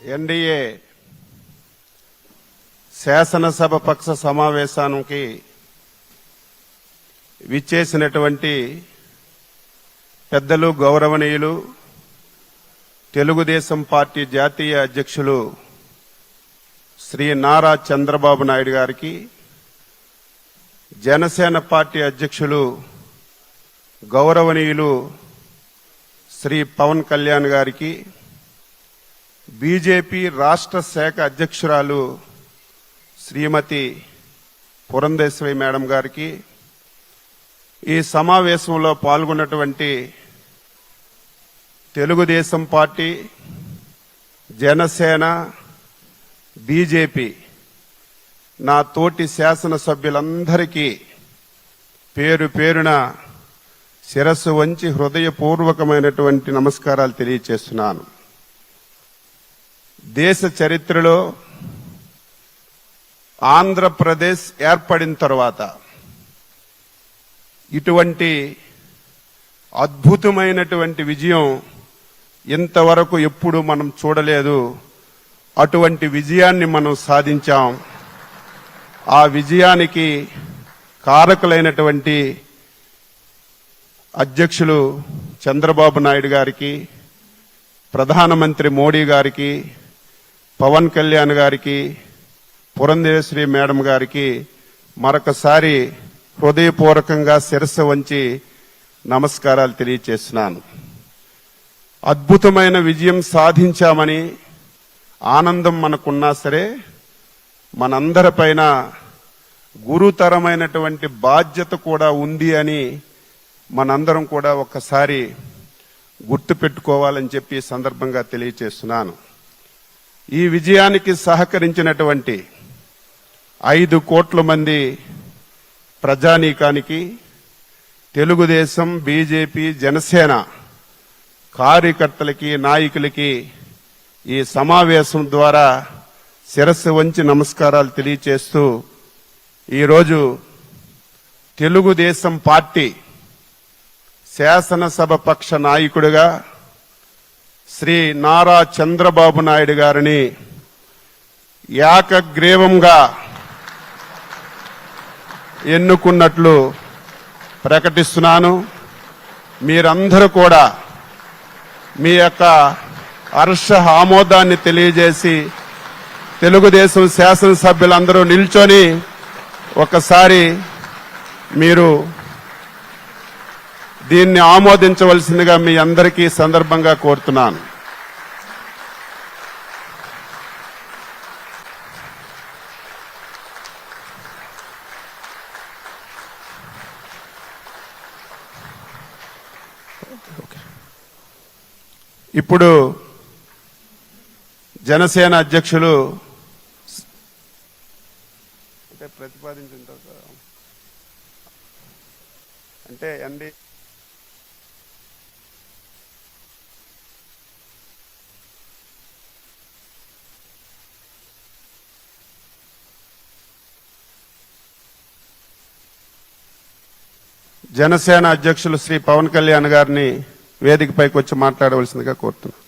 NDA శాసనసభ పక్ష సమావేశానికి విచ్చేసినటువంటి పెద్దలు, గౌరవనీయులు, తెలుగుదేశం పార్టీ జాతీయ అధ్యక్షులు శ్రీ నారా చంద్రబాబు నాయుడు గారికి, జనసేన పార్టీ అధ్యక్షులు గౌరవనీయులు శ్రీ పవన్ కళ్యాణ్ గారికి, బీజేపీ రాష్ట్ర శాఖ అధ్యక్షురాలు శ్రీమతి పురంధేశ్వరి మేడం గారికి, ఈ సమావేశంలో పాల్గొన్నటువంటి తెలుగుదేశం పార్టీ, జనసేన, బీజేపీ నా తోటి శాసనసభ్యులందరికీ పేరు పేరున శిరస్సు వంచి హృదయపూర్వకమైనటువంటి నమస్కారాలు తెలియజేస్తున్నాను. దేశ చరిత్రలో ఆంధ్రప్రదేశ్ ఏర్పడిన తర్వాత ఇటువంటి అద్భుతమైనటువంటి విజయం ఇంతవరకు ఎప్పుడు మనం చూడలేదు. అటువంటి విజయాన్ని మనం సాధించాం. ఆ విజయానికి కారకులైనటువంటి అధ్యక్షులు చంద్రబాబు నాయుడు గారికి, ప్రధానమంత్రి మోడీ గారికి, పవన్ కళ్యాణ్ గారికి, పురంధేశ్వరి మేడం గారికి మరొకసారి హృదయపూర్వకంగా శిరస్సు వంచి నమస్కారాలు తెలియజేస్తున్నాను. అద్భుతమైన విజయం సాధించామని ఆనందం మనకున్నా సరే, మనందరిపైన గురుతరమైనటువంటి బాధ్యత కూడా ఉంది అని మనందరం కూడా ఒక్కసారి గుర్తుపెట్టుకోవాలని చెప్పి సందర్భంగా తెలియజేస్తున్నాను. ఈ విజయానికి సహకరించినటువంటి 5 కోట్ల మంది ప్రజానీకానికి, తెలుగుదేశం, బీజేపీ, జనసేన కార్యకర్తలకి, నాయకులకి ఈ సమావేశం ద్వారా శిరస్సు వంచి నమస్కారాలు తెలియజేస్తూ, ఈరోజు తెలుగుదేశం పార్టీ శాసనసభ పక్ష నాయకుడిగా శ్రీ నారా చంద్రబాబు నాయుడు గారిని ఏకగ్రీవంగా ఎన్నుకున్నట్లు ప్రకటిస్తున్నాను. మీరందరూ కూడా మీ యొక్క హర్ష ఆమోదాన్ని తెలియజేసి తెలుగుదేశం శాసనసభ్యులందరూ నిల్చొని ఒకసారి మీరు దీన్ని ఆమోదించవలసిందిగా మీ అందరికీ సందర్భంగా కోరుతున్నాను. ఇప్పుడు జనసేన అధ్యక్షులు ప్రతిపాదించిన అంటే అండి జనసేన అధ్యక్షులు శ్రీ పవన్ కళ్యాణ్ గారిని వేదికపైకి వచ్చి మాట్లాడవలసిందిగా కోరుతున్నాను.